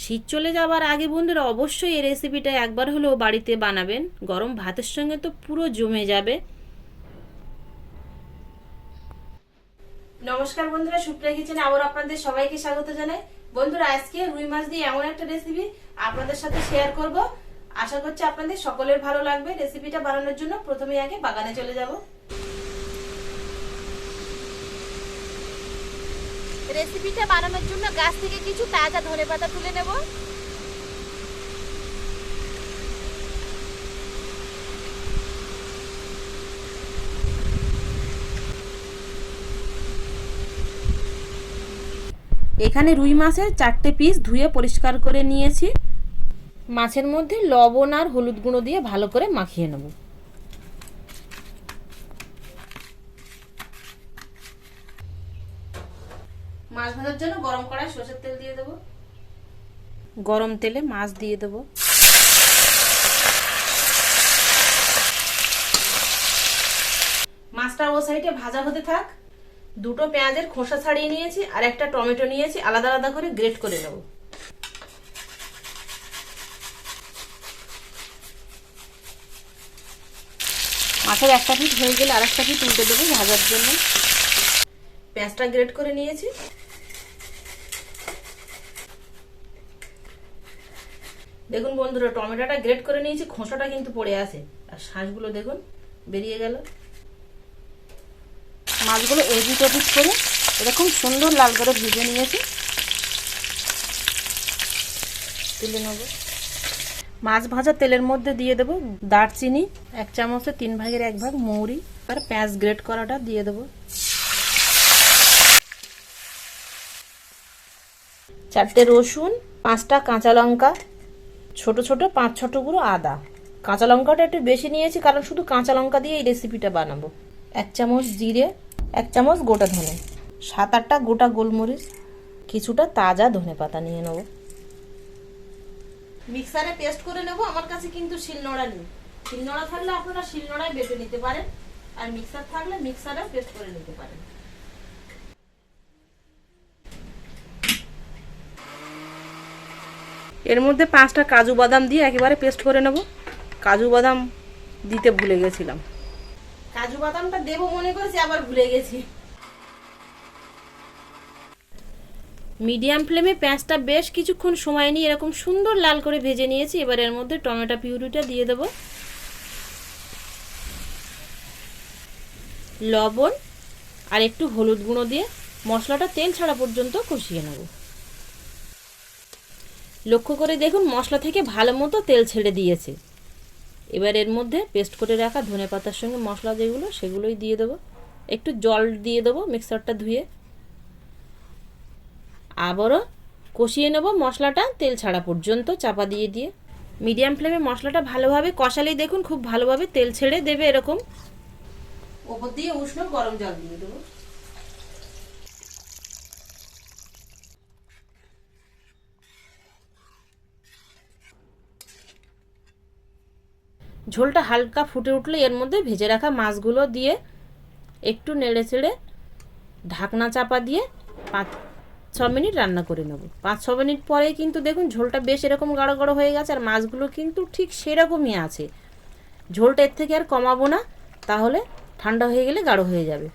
শীত চলে যাবার আগে বন্ধুরা অবশ্যই এই রেসিপিটা একবার হলেও বাড়িতে বানাবেন। গরম ভাতের সঙ্গে তো পুরো জমে যাবে। নমস্কার বন্ধুরা, সুপ্রিয়া কিচেনে আবার আপনাদের সবাইকে স্বাগত জানাই। বন্ধুরা, আজকে রুই মাছ দিয়ে এমন একটা রেসিপি আপনাদের সাথে শেয়ার করব। আশা করছি আপনাদের সকলের ভালো লাগবে। রেসিপিটা বানানোর জন্য প্রথমে আগে বাগানে চলে যাব। রেসিপিটা বানানোর জন্য গাছ থেকে কিছু তাজা ধনেপাতা তুলে নেব। এখানে রুই মাছের 4টে পিস ধুয়ে পরিষ্কার করে নিয়েছি। মাছের মধ্যে লবণ আর হলুদ গুঁড়ো দিয়ে ভালো করে মাখিয়ে নেব। মাছ ভাজার জন্য গরম কড়াই সরষের তেল দিয়ে দেব। গরম তেলে মাছ দিয়ে দেব। মাছটা ও সাইডে ভাজা হতে থাক। দুটো পেঁয়াজের খোসা ছাড়িয়ে নিয়েছি আর একটা টমেটো নিয়েছি, আলাদা আলাদা করে গ্রেট করে নেব। মাছের একটা পিঠ হয়ে গেলে আর একটা পিঠ উল্টে দেবো ভাজার জন্য। পেঁয়াজটা গ্রেট করে নিয়েছি। দেখুন বন্ধুরা, টমেটোটা গ্রেট করে নিয়েছি, খোসাটা কিন্তু পড়ে আছে আর শাঁসগুলো দেখুন বেরিয়ে গেল। মাছগুলো এপিট ওপিট করে এরকম সুন্দর লাল করে ভেজে নিয়েছি, তুলে নেব। মাছ ভাজা তেলের মধ্যে দিয়ে দেবো দারচিনি 1 চামচে 3 ভাগের 1 ভাগ মৌরি আর পেঁয়াজ গ্রেট করাটা দিয়ে দেবো। 4টে রসুন, 5টা কাঁচা লঙ্কা, ছোট ছোট 5-6 টুকরো আদা। কাঁচা লঙ্কাটা একটু বেশি নিয়েছি কারণ শুধু কাঁচা লঙ্কা দিয়ে এই রেসিপিটা বানাবো। 1 চামচ জিরে, 1 চামচ গোটা ধনে, 7-8টা গোটা গোলমরিচ, কিছুটা তাজা ধনেপাতা নিয়ে নেব। মিক্সারে পেস্ট করে নেব। আমার কাছে কিন্তু শিলনোড়া নেই। শিলনোড়া থাকলে আপনারা শিলনোড়ায় বেটে নিতে পারেন, আর মিক্সার থাকলে মিক্সারে পেস্ট করে নিতে পারেন। এর মধ্যে 5টা কাজু বাদাম দিয়ে একেবারে পেস্ট করে নেব। কাজু বাদাম দিতে ভুলে গেছিলাম। কাজু বাদামটা দেবো মনে করেছি, আবার ভুলে গেছি। মিডিয়াম ফ্লেমে পেঁয়াজটা বেশ কিছুক্ষণ সময় নিয়ে এরকম সুন্দর লাল করে ভেজে নিয়েছি। এবার এর মধ্যে টমেটো পিউরিটা দিয়ে দেব, লবণ আর একটু হলুদ গুঁড়ো দিয়ে মশলাটা তেল ছাড়া পর্যন্ত কষিয়ে নেব। লক্ষ্য করে দেখুন মশলা থেকে ভালো মতো তেল ছেড়ে দিয়েছে। এবার এর মধ্যে পেস্ট করে রাখা ধনেপাতার সঙ্গে মশলা যেগুলো সেগুলোই দিয়ে দেবো। একটু জল দিয়ে দেবো মিক্সারটা ধুয়ে। আবারও কষিয়ে নেব মশলাটা তেল ছাড়া পর্যন্ত চাপা দিয়ে দিয়ে। মিডিয়াম ফ্লেমে মশলাটা ভালোভাবে কষালেই দেখুন খুব ভালোভাবে তেল ছেড়ে দেবে। এরকম ওপর দিয়ে উষ্ণ গরম জল দিয়ে দেবো। ঝোলটা হালকা ফুটে উঠলে এর মধ্যে ভেজে রাখা মাছগুলো দিয়ে একটু নেড়ে চেড়ে ঢাকনা চাপা দিয়ে 5-6 মিনিট রান্না করে নেব। 5-6 মিনিট পরেই কিন্তু দেখুন ঝোলটা বেশ এরকম গাঢ় গাঢ় হয়ে গেছে, আর মাছগুলো কিন্তু ঠিক সেরকমই আছে। ঝোলটা এর থেকে আর কমাবো না, তাহলে ঠান্ডা হয়ে গেলে গাঢ় হয়ে যাবে।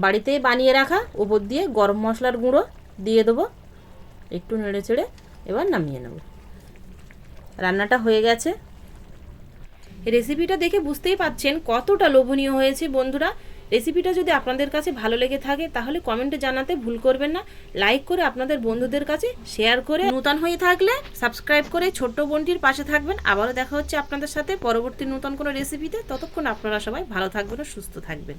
বাড়িতেই বানিয়ে রাখা ওপর দিয়ে গরম মশলার গুঁড়ো দিয়ে দেবো। একটু নেড়ে চেড়ে এবার নামিয়ে নেব। রান্নাটা হয়ে গেছে। রেসিপিটা দেখে বুঝতেই পাচ্ছেন কতটা লোভনীয় হয়েছে। বন্ধুরা, রেসিপিটা যদি আপনাদের কাছে ভালো লেগে থাকে তাহলে কমেন্টে জানাতে ভুল করবেন না। লাইক করে আপনাদের বন্ধুদের কাছে শেয়ার করে, নতুন হয়ে থাকলে সাবস্ক্রাইব করে ছোট্ট বোনটির পাশে থাকবেন। আবারও দেখা হচ্ছে আপনাদের সাথে পরবর্তী নতুন কোনো রেসিপিতে। ততক্ষণ আপনারা সবাই ভালো থাকবেন ও সুস্থ থাকবেন।